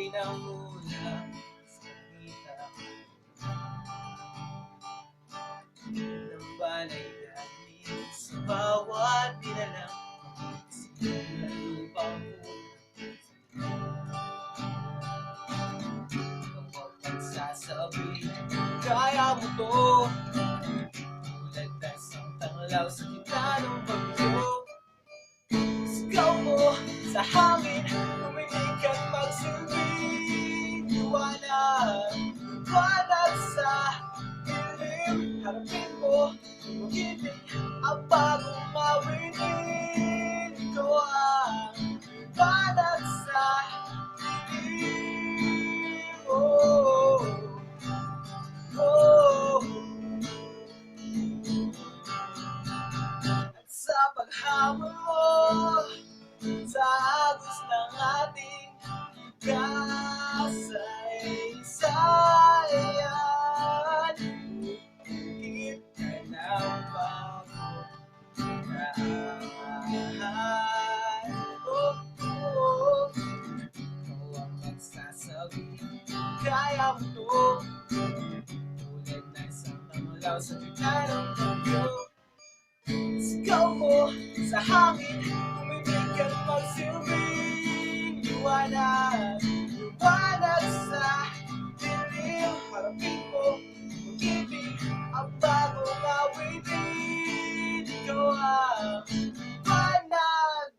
pinangulang salita ng banay galing sa bawat nilalang simulan lupang huwag magsasabi kaya mo to tulad na isang tanglaw sa gitna ng bagyo. Sigaw mo sa hangin, tuminig at magsilbing liwanag. Liwanag sa dilim, harapin mo, tumugibig ang bagong awitin. Ikaw ang liwanag sa dilim. Oh, oh. At sa paghamon mo sa agos ng ating kasaysayan, higit ka ng bagong daan. Oh, oh, ikaw ang magsasabi, kaya mo to, tulad na isang tanglaw sa gitna ng bagyo. Sigaw mo sa hangin, tumibig at magsilbing liwanag. Liwanag sa dilim, harapin mo, tumigibig ang bagong awitin. Ikaw ang liwanag.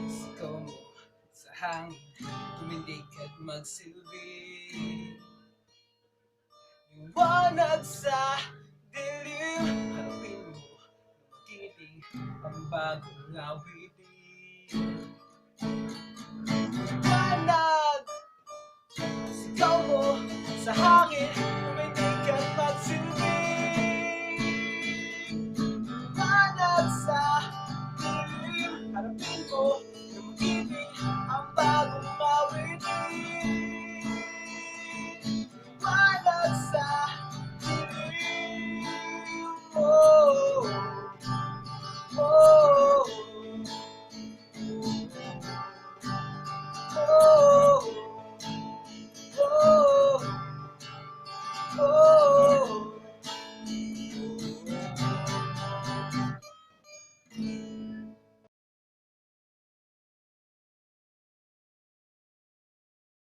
Sigaw mo sa hangin, tumindig at magsilbi. Liwanag sa dilim, harapin mo, magiting ang bagong awitin. Liwanag, sigaw mo sa hangin.